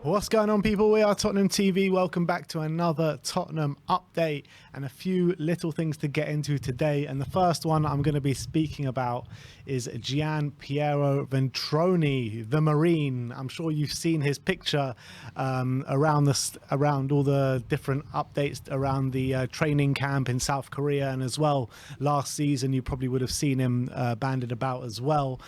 What's going on, people? We are Tottenham TV. Welcome back to another Tottenham update and a few little things to get into today. And the first one I'm going to be speaking about is Gian Piero Ventrone, the Marine. I'm sure you've seen his picture around all the different updates around the training camp in South Korea, and as well last season you probably would have seen him banded about as well.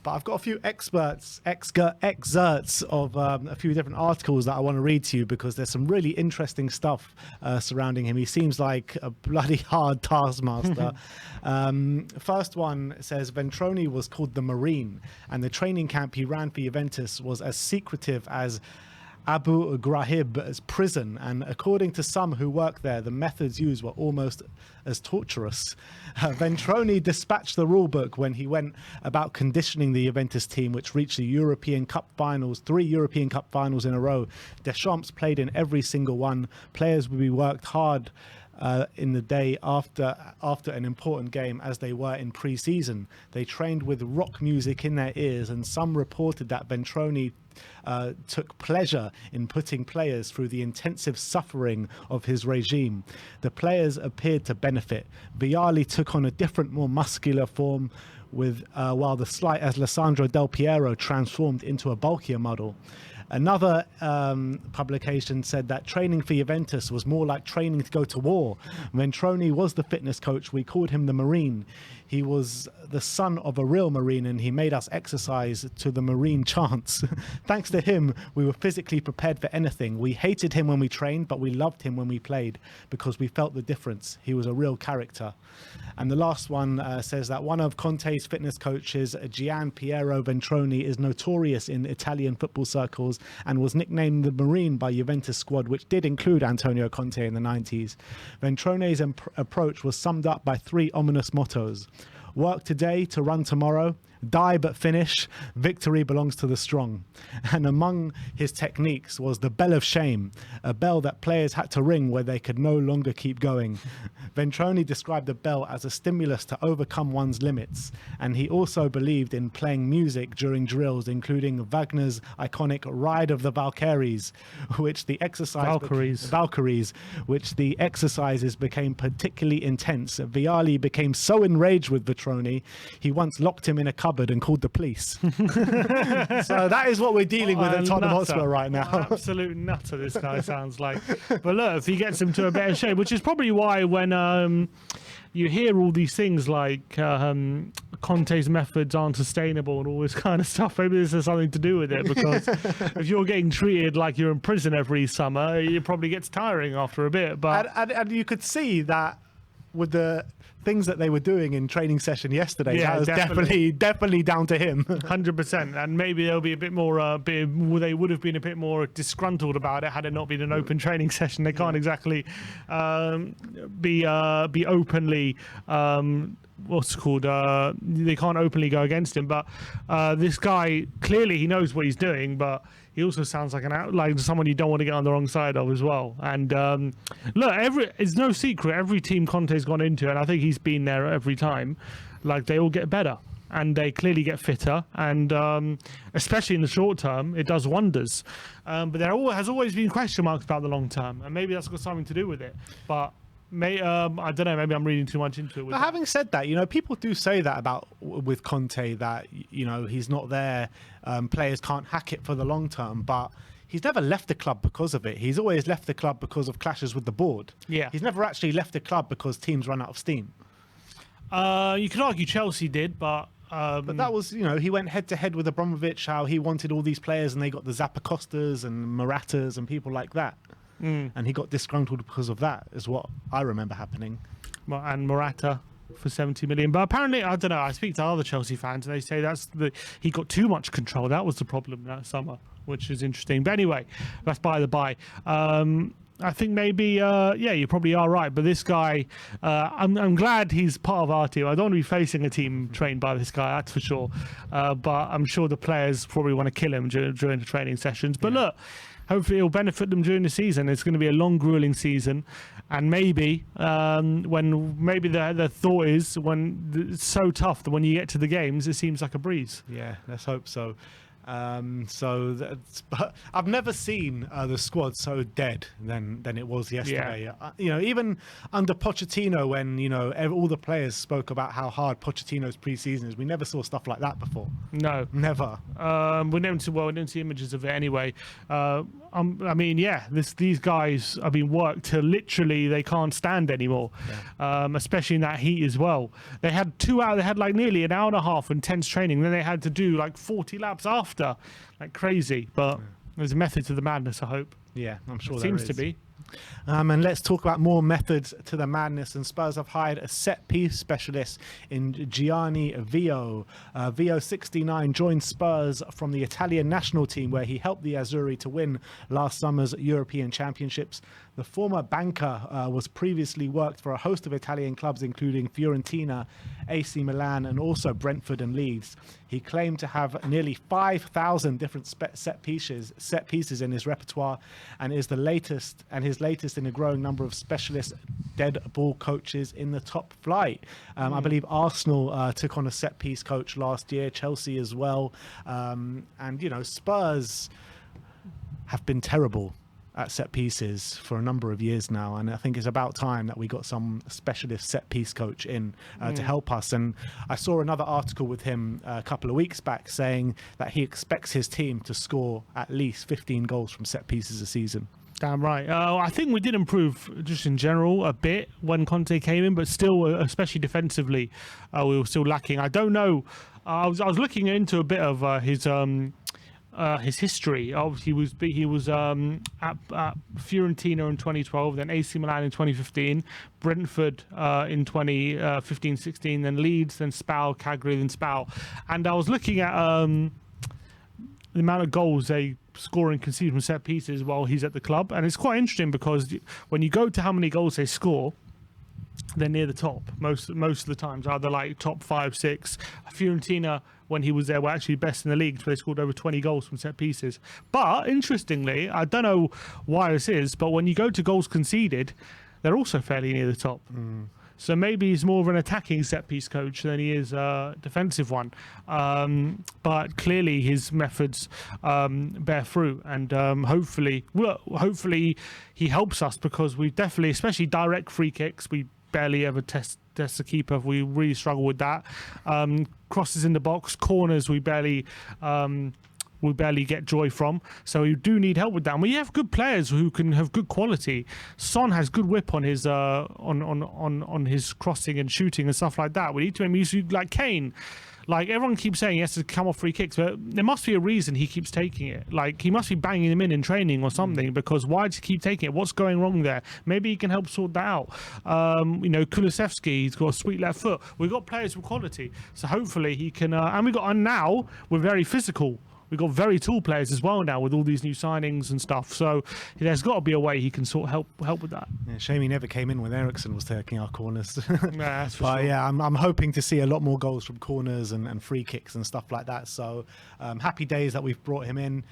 But I've got a few excerpts of a few different articles that I want to read to you, because there's some really interesting stuff surrounding him. He seems like a bloody hard taskmaster. First one says Ventrone was called the Marine, and the training camp he ran for Juventus was as secretive as Abu Ghraib's prison, and according to some who work there, the methods used were almost as torturous. Ventrone dispatched the rulebook when he went about conditioning the Juventus team, which reached the European Cup finals, 3 European Cup finals in a row. Deschamps played in every single one. Players would be worked hard in the day after an important game, as they were in pre-season. They trained with rock music in their ears, and some reported that Ventrone took pleasure in putting players through the intensive suffering of his regime. The players appeared to benefit. Vialli took on a different, more muscular form, while the slight Alessandro Del Piero transformed into a bulkier model. Another publication said that training for Juventus was more like training to go to war. Ventrone was the fitness coach. We called him the Marine. He was the son of a real Marine, and he made us exercise to the Marine chants. Thanks to him, we were physically prepared for anything. We hated him when we trained, but we loved him when we played, because we felt the difference. He was a real character. And the last one says that one of Conte's fitness coaches, Gian Piero Ventrone, is notorious in Italian football circles and was nicknamed the Marine by Juventus squad, which did include Antonio Conte in the 90s. Ventrone's approach was summed up by 3 ominous mottos: work today to run tomorrow, die but finish, victory belongs to the strong. And among his techniques was the bell of shame, a bell that players had to ring where they could no longer keep going. Ventrone described the bell as a stimulus to overcome one's limits, and he also believed in playing music during drills, including Wagner's iconic Ride of the Valkyries, which the exercises became particularly intense. Vialli became so enraged with Ventrone, he once locked him in a cupboard and called the police. So that is what we're dealing with at Tottenham Hotspur right now. Absolute nutter, this guy sounds like. But look, if he gets him to a better shape, which is probably why when you hear all these things like Conte's methods aren't sustainable and all this kind of stuff, maybe this has something to do with it, because if you're getting treated like you're in prison every summer, it probably gets tiring after a bit. But and you could see that with the things that they were doing in training session yesterday, yeah, that was definitely down to him. 100%. And maybe they'll be a bit more they would have been a bit more disgruntled about it had it not been an open training session. They can't exactly be openly what's called they can't openly go against him, but this guy clearly he knows what he's doing, but he also sounds like someone you don't want to get on the wrong side of as well. And look, it's no secret, every team Conte's gone into, and I think he's been there every time, like they all get better and they clearly get fitter, and especially in the short term it does wonders, but there has always been question marks about the long term, and maybe that's got something to do with it. But I don't know, maybe I'm reading too much into it. But having said that, people do say that with Conte, that he's not there, players can't hack it for the long term, but he's never left the club because of it. He's always left the club because of clashes with the board. Yeah, he's never actually left the club because teams run out of steam. You could argue Chelsea did, but that was, he went head to head with Abramovich, how he wanted all these players, and they got the Zappacosta's and Moratas and people like that. And he got disgruntled because of that, is what I remember happening. And Morata for 70 million. But apparently, I don't know, I speak to other Chelsea fans and they say he got too much control. That was the problem that summer, which is interesting. But anyway, that's by the by. I think maybe, you probably are right. But this guy, I'm glad he's part of our team. I don't want to be facing a team trained by this guy, that's for sure. But I'm sure the players probably want to kill him during the training sessions. But look, hopefully it'll benefit them during the season. It's going to be a long, grueling season. And maybe the thought is, when it's so tough that when you get to the games, it seems like a breeze. Yeah, let's hope so. But I've never seen the squad so dead than it was yesterday. Even under Pochettino, when all the players spoke about how hard Pochettino's pre-season is, we never saw stuff like that before. No, never. We didn't see images of it anyway. These guys have been worked to literally they can't stand anymore, especially in that heat as well. They had 2 hours. They had like nearly an hour and a half intense training. Then they had to do like 40 laps after, like crazy. But there's a method to the madness, I hope. Yeah, I'm sure it there seems is. to be. And let's talk about more methods to the madness. And Spurs have hired a set-piece specialist in Gianni Vio. Vio, 69, joined Spurs from the Italian national team, where he helped the Azzurri to win last summer's European Championships. The former banker was previously worked for a host of Italian clubs, including Fiorentina, AC Milan, and also Brentford and Leeds. He claimed to have nearly 5,000 different set pieces in his repertoire, and his latest in a growing number of specialist dead ball coaches in the top flight. I believe Arsenal took on a set piece coach last year, Chelsea as well, and Spurs have been terrible at set pieces for a number of years now, and I think it's about time that we got some specialist set piece coach in to help us. And I saw another article with him a couple of weeks back saying that he expects his team to score at least 15 goals from set pieces a season. Damn right. I think we did improve just in general a bit when Conte came in, but still, especially defensively, we were still lacking. I don't know. I was looking into a bit of his history. Obviously, he was at Fiorentina in 2012, then AC Milan in 2015, Brentford in 2015-16, then Leeds, then Spal, Cagliari, then Spal. And I was looking at the amount of goals they score and concede from set pieces while he's at the club, and it's quite interesting because when you go to how many goals they score, they're near the top most of the times, either like top 5, 6. Fiorentina, when he was there, were actually best in the league, so they scored over 20 goals from set pieces. But interestingly, I don't know why this is, but when you go to goals conceded, they're also fairly near the top. So maybe he's more of an attacking set-piece coach than he is a defensive one. But clearly his methods bear fruit, and hopefully he helps us, because we definitely, especially direct free kicks, we barely ever test the keeper. We really struggle with that. Crosses in the box, corners, we barely get joy from, so we do need help with that. And we have good players who can have good quality. Son has good whip on his on his crossing and shooting and stuff like that. We need to make use of, like Kane. Like, everyone keeps saying he has to come off free kicks, but there must be a reason he keeps taking it. Like, he must be banging them in training or something, because why does he keep taking it? What's going wrong there? Maybe he can help sort that out. Kulusevski, he's got a sweet left foot. We've got players with quality, so hopefully he can. And now we're very physical. We've got very tall players as well now with all these new signings and stuff. So there's got to be a way he can sort of help with that. Yeah, shame he never came in when Eriksen was taking our corners. That's for sure. Yeah, I'm hoping to see a lot more goals from corners and free kicks and stuff like that. So happy days that we've brought him in.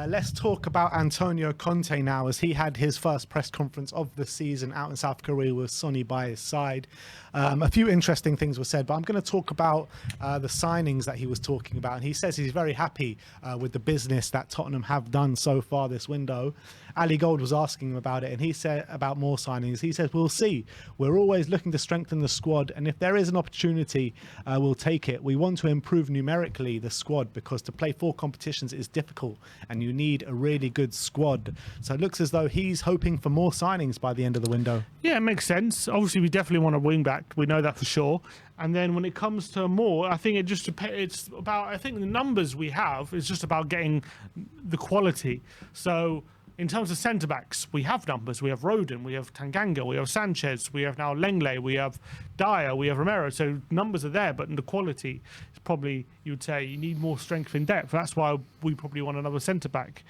Let's talk about Antonio Conte now, as he had his first press conference of the season out in South Korea with Sonny by his side. A few interesting things were said, but I'm going to talk about the signings that he was talking about. And he says he's very happy with the business that Tottenham have done so far this window. Ali Gold was asking him about it, and he said about more signings. He says, we'll see. We're always looking to strengthen the squad, and if there is an opportunity, we'll take it. We want to improve numerically the squad, because to play 4 competitions is difficult, and you need a really good squad. So it looks as though he's hoping for more signings by the end of the window. Yeah, it makes sense. Obviously, we definitely want a wing back. We know that for sure. And then when it comes to more, I think it's about, I think the numbers we have is just about getting the quality. So in terms of centre-backs, we have numbers. We have Rodon, we have Tanganga, we have Sanchez, we have now Lenglet, we have Dyer, we have Romero. So numbers are there, but the quality is probably, you would say, you need more strength in depth. That's why we probably want another centre-back.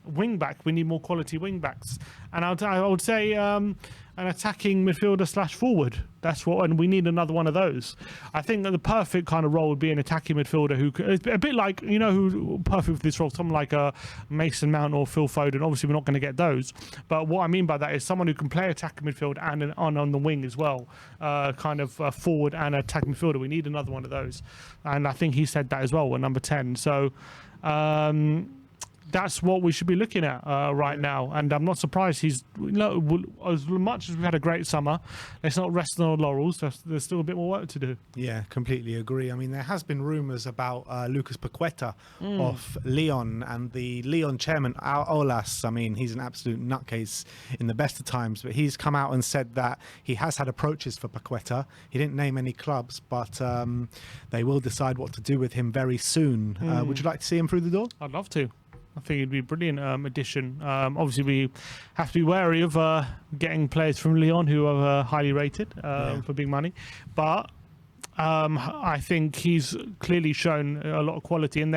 Wing-back, we need more quality wing-backs. And I would say an attacking midfielder / forward. That's what, and we need another one of those. I think that the perfect kind of role would be an attacking midfielder who could, a bit like, you know, who perfect for this role, someone like a Mason Mount or Phil Foden. Obviously, we're not going to get those, but what I mean by that is someone who can play attacking midfield and on the wing as well, kind of forward and attacking midfielder. We need another one of those, and I think he said that as well. We're number 10, so. That's what we should be looking at right now, and I'm not surprised he's, you know, as much as we've had a great summer, let's not rest on our laurels. There's still a bit more work to do. Yeah, completely agree. I mean, there has been rumours about Lucas Paqueta of Lyon, and the Lyon chairman, Olas. I mean, he's an absolute nutcase in the best of times, but he's come out and said that he has had approaches for Paqueta. He didn't name any clubs, but they will decide what to do with him very soon. Would you like to see him through the door? I'd love to. I think it'd be a brilliant addition. Obviously, we have to be wary of getting players from Lyon who are highly rated for big money. But I think he's clearly shown a lot of quality. And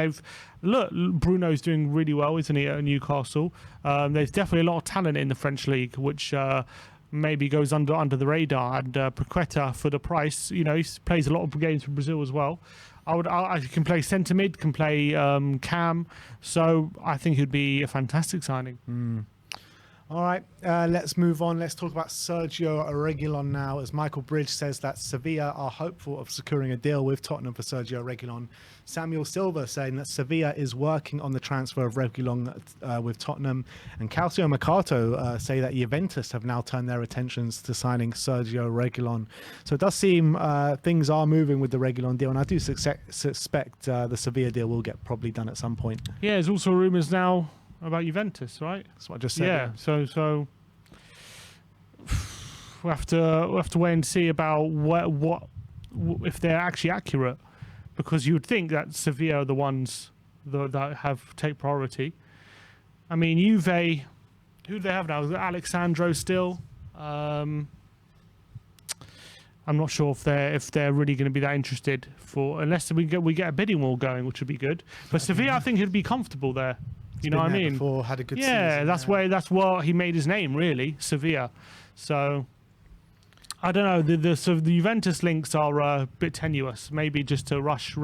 Bruno's doing really well, isn't he, at Newcastle? There's definitely a lot of talent in the French league, which maybe goes under the radar. And Paqueta, for the price, you know, he plays a lot of games for Brazil as well. I can play centre mid, can play cam, so I think he'd be a fantastic signing. All right, let's move on. Let's talk about Sergio Reguilon now, as Michael Bridge says that Sevilla are hopeful of securing a deal with Tottenham for Sergio Reguilon. Samuel Silva saying that Sevilla is working on the transfer of Reguilon with Tottenham. And Calcio Mercato say that Juventus have now turned their attentions to signing Sergio Reguilon. So it does seem things are moving with the Reguilon deal, and I do suspect the Sevilla deal will get probably done at some point. Yeah, there's also rumours now about Juventus, right? That's what I just said. Yeah, so we'll have to wait and see about what if they're actually accurate, because you would think that Sevilla are the ones that take priority. I mean, Juve, who do they have now? Is it Alexandro still? I'm not sure if they're really going to be that interested, unless we get a bidding war going, which would be good. But Sevilla, I think he'd be comfortable there. You know what I mean? Before, had a good season, that's what he made his name, really, Sevilla. So I don't know. The Juventus links are a bit tenuous. Maybe just to rush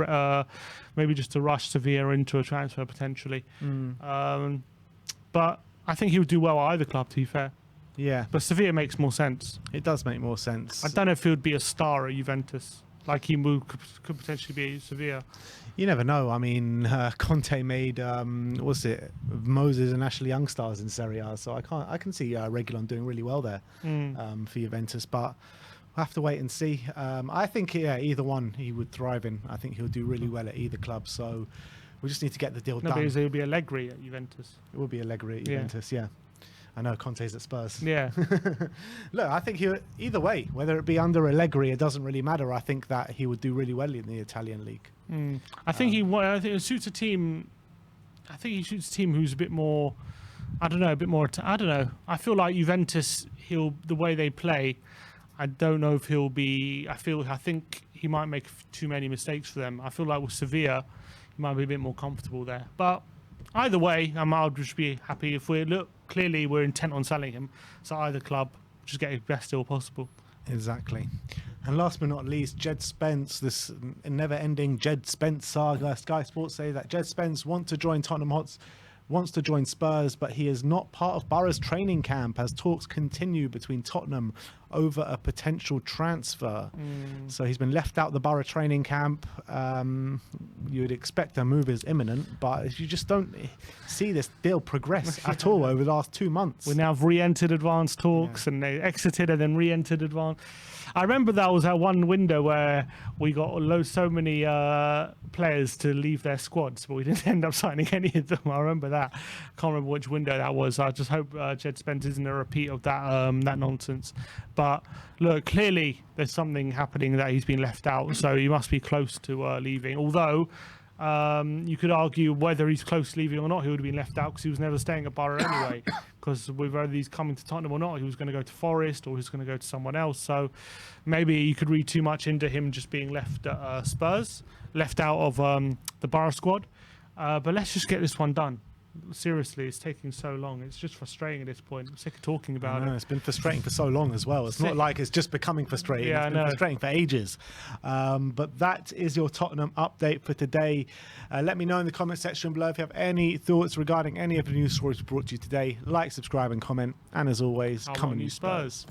Sevilla into a transfer potentially. But I think he would do well at either club, to be fair. Yeah, but Sevilla makes more sense. It does make more sense. I don't know if he would be a star at Juventus, like he could potentially be at Sevilla. You never know. I mean, Conte made Moses and Ashley Young stars in Serie A, so I can see Reguilon doing really well there for Juventus, but we'll have to wait and see. I think either one he would thrive in. I think he'll do really well at either club, so we just need to get the deal done. It would be Allegri at Juventus. It would be Allegri at Juventus, yeah. I know Conte's at Spurs. Yeah. Look, I think either way, whether it be under Allegri, it doesn't really matter. I think that he would do really well in the Italian league. I think it suits a team. I think he suits a team who's a bit more. I don't know. I feel like Juventus, the way they play, I don't know if he'll be. I think he might make too many mistakes for them. I feel like with Sevilla, he might be a bit more comfortable there. But either way, I'll just be happy if clearly we're intent on selling him. So either club, just get his best deal possible. Exactly. And last but not least, Jed Spence, this never-ending Jed Spence saga. Sky Sports say that Jed Spence wants to join Spurs, but he is not part of Borough's training camp as talks continue between Tottenham over a potential transfer. So he's been left out the Borough training camp. You would expect a move is imminent, but you just don't see this deal progress at all over the last 2 months. We now have re-entered advanced talks, and they exited and then re-entered advanced. I remember that was that one window where we got so many players to leave their squads, but we didn't end up signing any of them. I remember that. I can't remember which window that was. I just hope Jed Spence isn't a repeat of that nonsense. But look, clearly there's something happening that he's been left out, so he must be close to leaving. Although you could argue whether he's close to leaving or not, he would have been left out because he was never staying at Borough anyway. Because whether he's coming to Tottenham or not, he was going to go to Forest or he was going to go to someone else. So maybe you could read too much into him just being left at Spurs, left out of the Borough squad. But let's just get this one done. Seriously, it's taking so long. It's just frustrating at this point. I'm sick of talking about it. It's been frustrating for so long as well. It's not like it's just becoming frustrating. Yeah, It's been frustrating for ages. But that is your Tottenham update for today. Let me know in the comment section below if you have any thoughts regarding any of the news stories we brought to you today. Like, subscribe and comment. And as always, come on you Spurs.